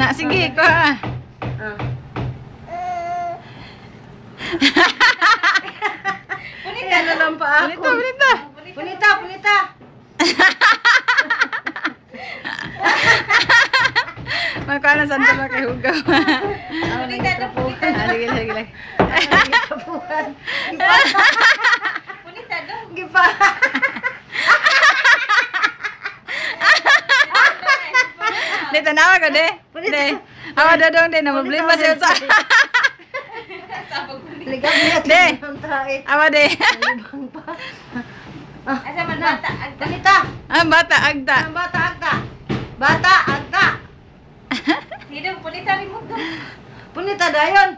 Na, sige, ko ah. Punita na lang pa ako. Punita. Punita. Magkano na saan ba kay Hugaw? Punita na punita. Sige. Punita dong. Gipa. Di tanawa ko, de. De. Awa dodong, de. Namablima siya sa... Ligat-ligat. De. Awa, de. Asa man bata? Punita. Ang bata, agta. Ang bata, agta. Hidong, punita rin mo. Punita dayon.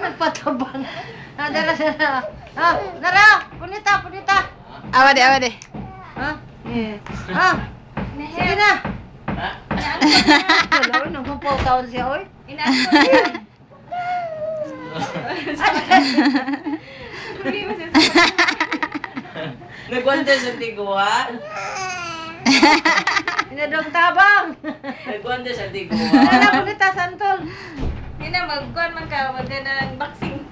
Nagpatabang. Dara. Punita. Awa, de. Sige na. Wala, nagpapaw taon siya, oy. Nagwante sa tiguan. Inadong tabang. Nagwante sa Ano, tiguan. punita, santol. Hindi na, magkuhan man ka, maganda ng boxing.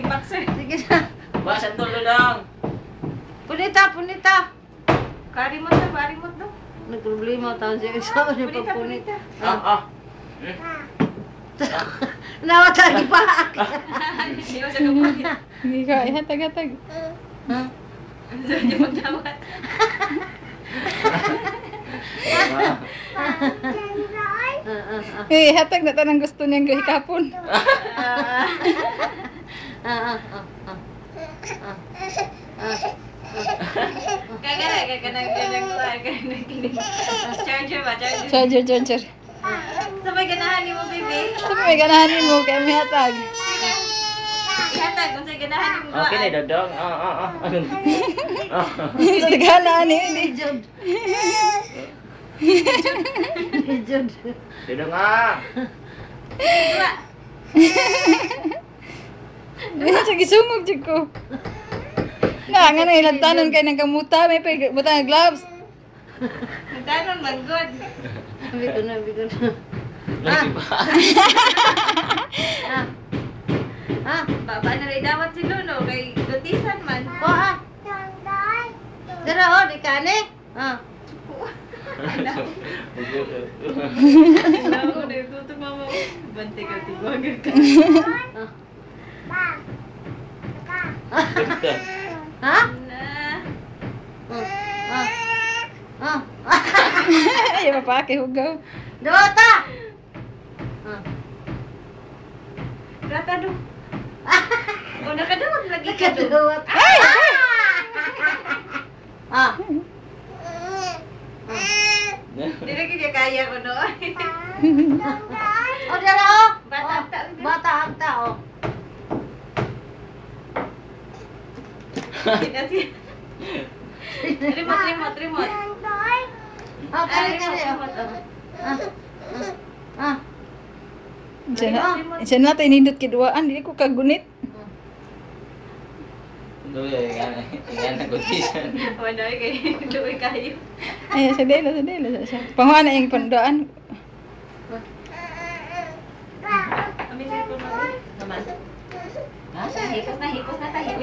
Boxer. Sige na. Basa tulo dong. Punita. Karimot na. Nagproblema taon siya. Isa niya pag punita. Nawatagi pa. Hindi mo siya kapunit. Hindi ka, ihatag-hatag. Hindi siya magdawat. Ihatag na tanang gusto niyang gahikapon. Kagana charger ba? Charger. Sabay ganahan mo, baby. Sabi may ganahan mo, kaya may hatag. Ihatag, kung sa'y ganahan mo. Okay na dodong. Sa ganahan ni Jud. Dodong ah. Sige, sungog dyan ko. Nga na ilantanon kayo ng kamuta, may buta ng gloves. Magtanon man, good. Bito na. Baba na rin dapat si Luno, kay gutisan man. Dara ho, di ka ni. Alam ko na yung tutong mama. Bante ka, tiwagan ka. Ha? Na. Ay, mapake, Hugaw. Dota! Rata do. O, nakadawag lagi ka do. Dota! Hindi na kaya kaya ko no. O, dara ho. Bata ang tao. Bata ang tao. Remote. Kali. Diyan natin inindot kiduaan, hindi ko kagunit. Yan ang gutisan. Wala kay Luoy kayo. Ay, sa dela. Panguha na yung pandoan. Amin sa ito na. Naman. Hipos na tayo.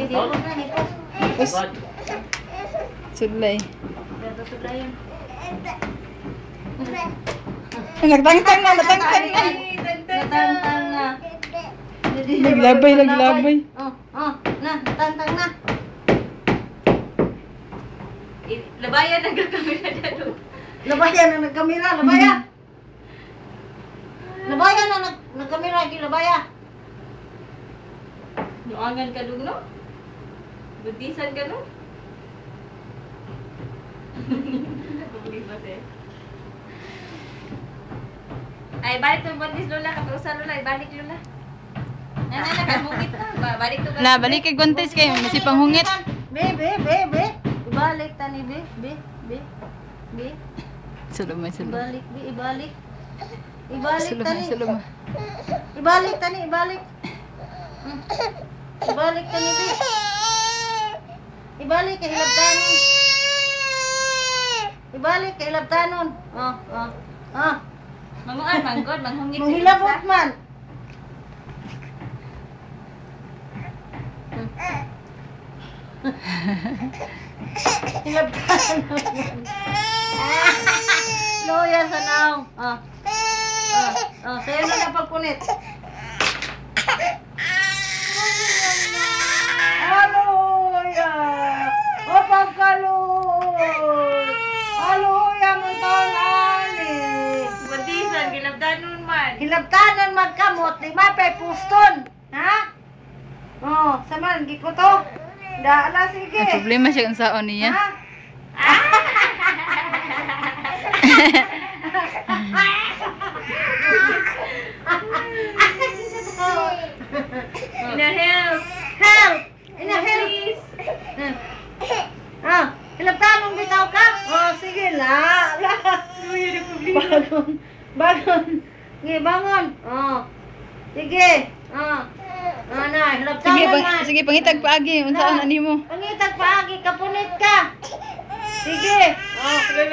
Tapos, sulay. Nagtangtang na. Natantang na. Naglabay. Na, natantang na. Labayan nagkakamera na do. Labayan na nagkamera, labaya. Labaya na nagkamera, labaya. Nuangan ka dun, no? Butisan ka, no? Ay, balik to buntis, Lola. Katusan, Lola. Balik, Lola. Nakamungit na. Balik to. La, balik kay Guntis kayo, masipang hungit. Be. Ibalik tani, be. Sulumay. Ibalik, be, ibalik. Ibalik tani. Sulumay. Ibalik tani, ibalik. Ibalik tani, be. Ibalik, kahilap tani. ibalik kay labtanon. Manguan, manggod, manghungit. Manghilabot man. Hilabtanon. Loya sa naong. Sa'yo na na pagpunit. Hallelujah! O pagkaluoy! Hallelujah mong taon ani! Buntisan, gilabdanon man. Hilabtanan magkamot, lima pa'y puston! Ha? Saman, di ko to. Daala, sige. May problema siya kung saan niya. Ha? Ina-help. Help! Ina-help! Hilabtanong bitaw ka? Sige na. Bangon. Sige, bangon. Sige. Na, hilabtanong man. Sige, pangitag paagi. Kung saan ani mo. Pangitag paagi, kapunit ka. Sige.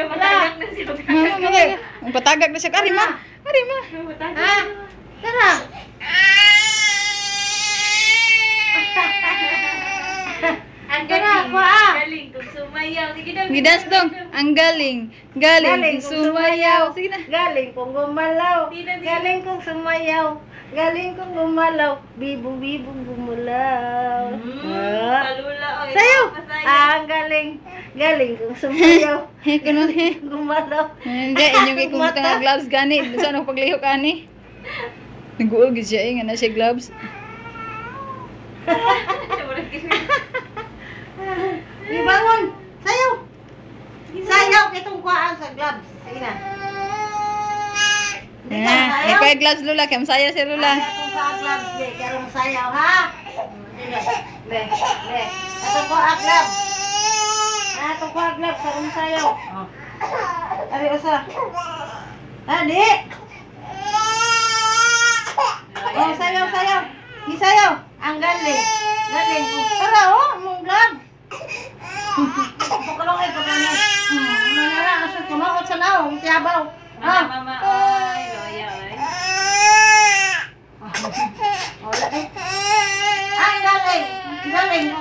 Matagak na siya. Ang patagak na siya. Arima. Arima. Ha? Tara. Ang Tara, galing. kuha. Galing kung sumayaw. Sige na. Gidas dong. Ang galing. Galing. Sumayaw. Sige na. Galing kong gumalaw. Di na. Galing kong sumayaw. Galing kong gumalaw. Bibong-bibong gumalaw. Palula. Oy. Sayaw. Pasayaw. Ang galing. Galing kong sumayaw. Kuno he. Gumalaw. Hindi, inyong ikumuta nga gloves gani. Saan ako pagliho ka ni? Nag-uol gid siya nga na siya gloves. Ibangon. Sayaw. Sayaw kitong kuhaan sa gloves. Sige na. Hindi ka sayaw. Ikaw yung gloves lula. Kaya masaya si lula. Atong kuhaan gloves. Di, kaya mo sayaw ha. Sige. Be. Atong kuhaan gloves. Atong kuhaan gloves. Kaya mo sayaw. Ari, usa. Di. Sayaw. Gisayaw. Ang galing. Galing ko. Tara, mong glove. Pukalong ay pagkanya. Manara, asa kumaot sa naong. Tiyabaw. Mama, ay, loya, ay. Ang galing. Galing.